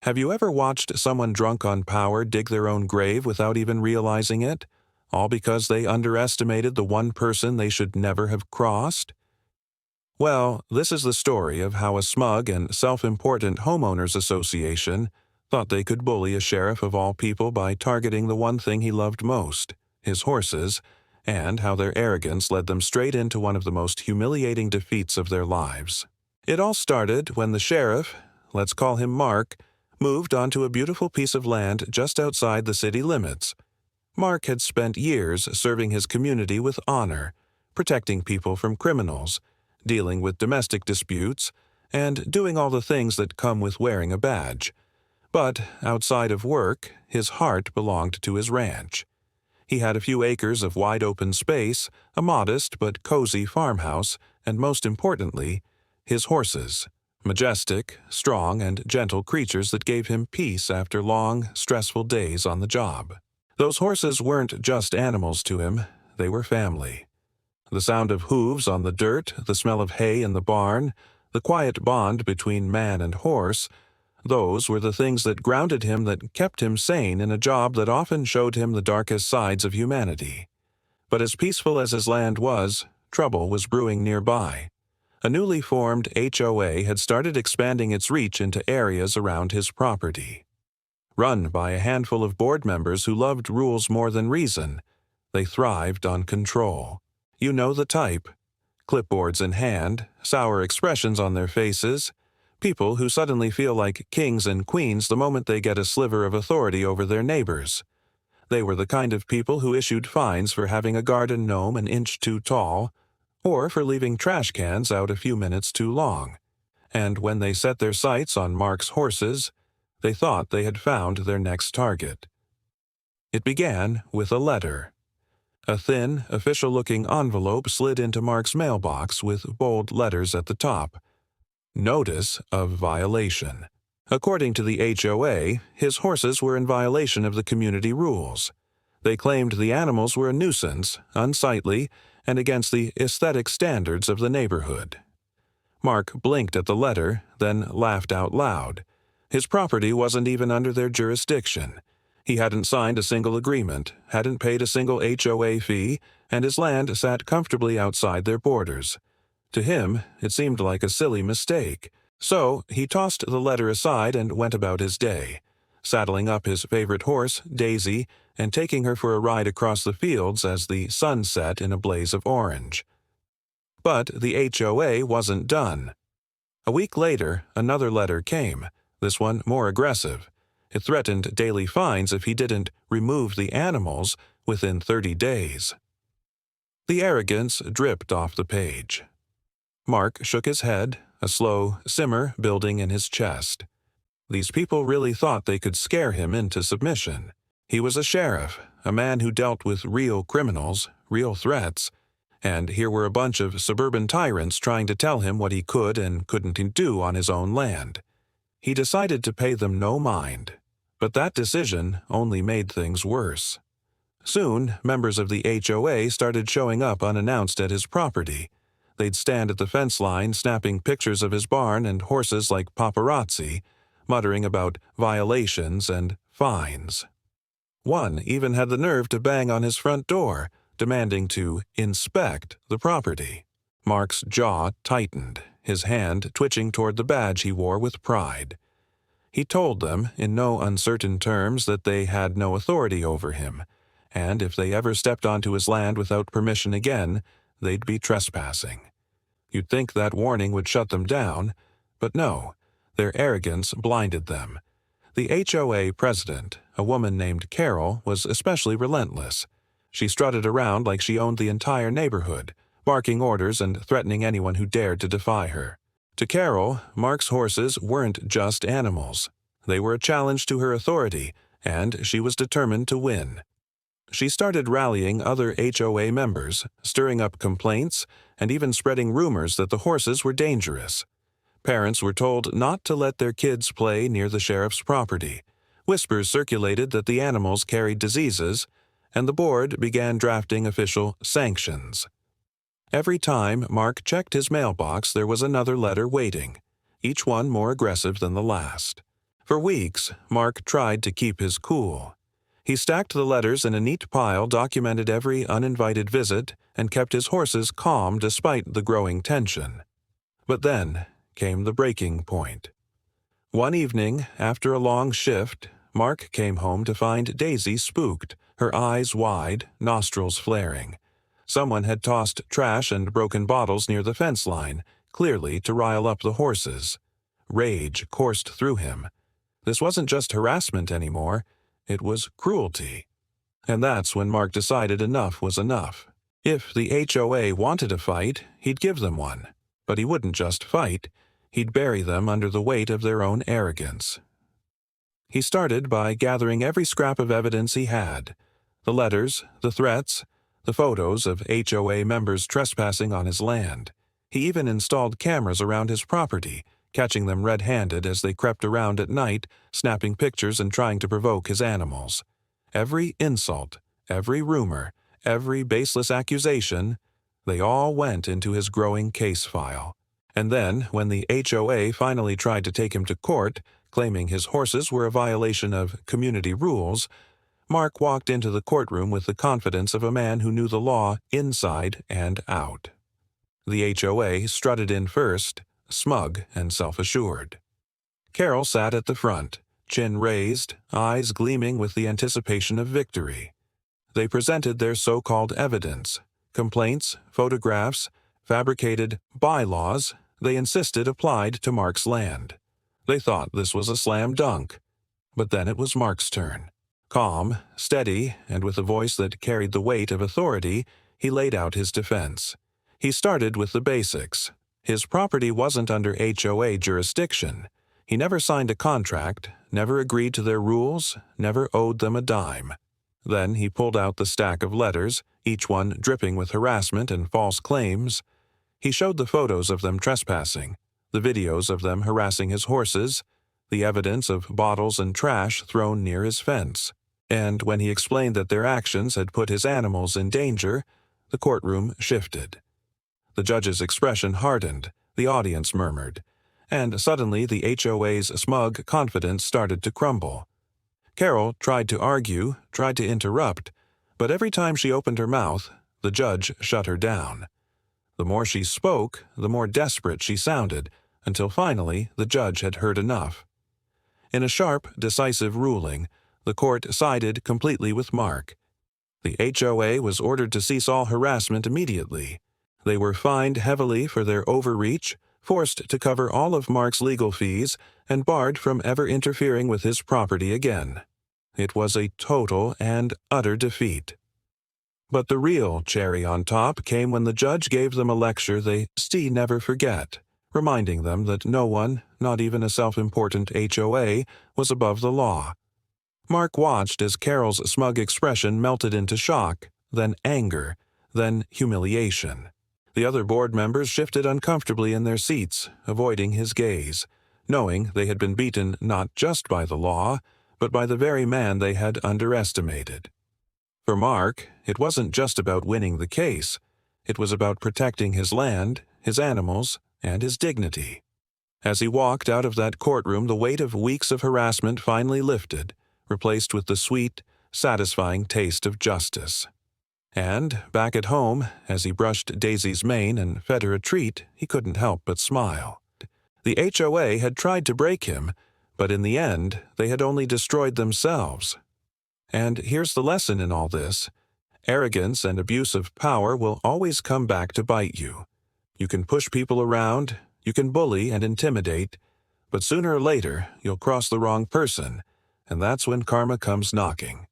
Have you ever watched someone drunk on power dig their own grave without even realizing it? All because they underestimated the one person they should never have crossed? Well, this is the story of how a smug and self-important homeowners association thought they could bully a sheriff of all people by targeting the one thing he loved most, his horses, and how their arrogance led them straight into one of the most humiliating defeats of their lives. It all started when the sheriff, let's call him Mark, moved onto a beautiful piece of land just outside the city limits. Mark had spent years serving his community with honor, protecting people from criminals, dealing with domestic disputes, and doing all the things that come with wearing a badge. But outside of work, his heart belonged to his ranch. He had a few acres of wide-open space, a modest but cozy farmhouse, and most importantly, his horses. Majestic, strong, and gentle creatures that gave him peace after long, stressful days on the job. Those horses weren't just animals to him, they were family. The sound of hooves on the dirt, the smell of hay in the barn, the quiet bond between man and horse, those were the things that grounded him, that kept him sane in a job that often showed him the darkest sides of humanity. But as peaceful as his land was, trouble was brewing nearby. A newly formed HOA had started expanding its reach into areas around his property. Run by a handful of board members who loved rules more than reason, they thrived on control. You know the type. Clipboards in hand, sour expressions on their faces, people who suddenly feel like kings and queens the moment they get a sliver of authority over their neighbors. They were the kind of people who issued fines for having a garden gnome an inch too tall, or for leaving trash cans out a few minutes too long. And when they set their sights on Mark's horses, they thought they had found their next target. It began with a letter. A thin, official-looking envelope slid into Mark's mailbox with bold letters at the top. Notice of violation. According to the HOA, his horses were in violation of the community rules. They claimed the animals were a nuisance, unsightly, and against the aesthetic standards of the neighborhood. Mark blinked at the letter, then laughed out loud. His property wasn't even under their jurisdiction. He hadn't signed a single agreement, hadn't paid a single HOA fee, and his land sat comfortably outside their borders. To him, it seemed like a silly mistake. So he tossed the letter aside and went about his day, saddling up his favorite horse, Daisy, and taking her for a ride across the fields as the sun set in a blaze of orange. But the HOA wasn't done. A week later, another letter came, this one more aggressive. It threatened daily fines if he didn't remove the animals within 30 days. The arrogance dripped off the page. Mark shook his head, a slow simmer building in his chest. These people really thought they could scare him into submission. He was a sheriff, a man who dealt with real criminals, real threats, and here were a bunch of suburban tyrants trying to tell him what he could and couldn't do on his own land. He decided to pay them no mind, but that decision only made things worse. Soon, members of the HOA started showing up unannounced at his property. They'd stand at the fence line snapping pictures of his barn and horses like paparazzi, muttering about violations and fines. One even had the nerve to bang on his front door, demanding to inspect the property. Mark's jaw tightened, his hand twitching toward the badge he wore with pride. He told them, in no uncertain terms, that they had no authority over him, and if they ever stepped onto his land without permission again, they'd be trespassing. You'd think that warning would shut them down, but no, their arrogance blinded them. The HOA president, a woman named Carol, was especially relentless. She strutted around like she owned the entire neighborhood, barking orders and threatening anyone who dared to defy her. To Carol, Mark's horses weren't just animals. They were a challenge to her authority, and she was determined to win. She started rallying other HOA members, stirring up complaints, and even spreading rumors that the horses were dangerous. Parents were told not to let their kids play near the sheriff's property. Whispers circulated that the animals carried diseases, and the board began drafting official sanctions. Every time Mark checked his mailbox, there was another letter waiting, each one more aggressive than the last. For weeks, Mark tried to keep his cool. He stacked the letters in a neat pile, documented every uninvited visit, and kept his horses calm despite the growing tension. But then came the breaking point. One evening, after a long shift, Mark came home to find Daisy spooked, her eyes wide, nostrils flaring. Someone had tossed trash and broken bottles near the fence line, clearly to rile up the horses. Rage coursed through him. This wasn't just harassment anymore, it was cruelty. And that's when Mark decided enough was enough. If the HOA wanted a fight, he'd give them one. But he wouldn't just fight, he'd bury them under the weight of their own arrogance. He started by gathering every scrap of evidence he had. The letters, the threats, the photos of HOA members trespassing on his land. He even installed cameras around his property, catching them red-handed as they crept around at night, snapping pictures and trying to provoke his animals. Every insult, every rumor, every baseless accusation, they all went into his growing case file. And then, when the HOA finally tried to take him to court, claiming his horses were a violation of community rules, Mark walked into the courtroom with the confidence of a man who knew the law inside and out. The HOA strutted in first, smug and self-assured. Carol sat at the front, chin raised, eyes gleaming with the anticipation of victory. They presented their so-called evidence, complaints, photographs, fabricated bylaws they insisted applied to Mark's land. They thought this was a slam dunk. But then it was Mark's turn. Calm, steady, and with a voice that carried the weight of authority, he laid out his defense. He started with the basics. His property wasn't under HOA jurisdiction. He never signed a contract, never agreed to their rules, never owed them a dime. Then he pulled out the stack of letters, each one dripping with harassment and false claims. He showed the photos of them trespassing, the videos of them harassing his horses, the evidence of bottles and trash thrown near his fence. And when he explained that their actions had put his animals in danger, the courtroom shifted. The judge's expression hardened, the audience murmured, and suddenly the HOA's smug confidence started to crumble. Carol tried to argue, tried to interrupt, but every time she opened her mouth, the judge shut her down. The more she spoke, the more desperate she sounded, until finally the judge had heard enough. In a sharp, decisive ruling, the court sided completely with Mark. The HOA was ordered to cease all harassment immediately. They were fined heavily for their overreach, forced to cover all of Mark's legal fees, and barred from ever interfering with his property again. It was a total and utter defeat. But the real cherry on top came when the judge gave them a lecture they never forget, reminding them that no one, not even a self-important HOA, was above the law. Mark watched as Carol's smug expression melted into shock, then anger, then humiliation. The other board members shifted uncomfortably in their seats, avoiding his gaze, knowing they had been beaten not just by the law, but by the very man they had underestimated. For Mark, it wasn't just about winning the case. It was about protecting his land, his animals, and his dignity. As he walked out of that courtroom, the weight of weeks of harassment finally lifted, replaced with the sweet, satisfying taste of justice. And, back at home, as he brushed Daisy's mane and fed her a treat, he couldn't help but smile. The HOA had tried to break him, but in the end, they had only destroyed themselves. And here's the lesson in all this. Arrogance and abuse of power will always come back to bite you. You can push people around, you can bully and intimidate, but sooner or later, you'll cross the wrong person, and that's when karma comes knocking.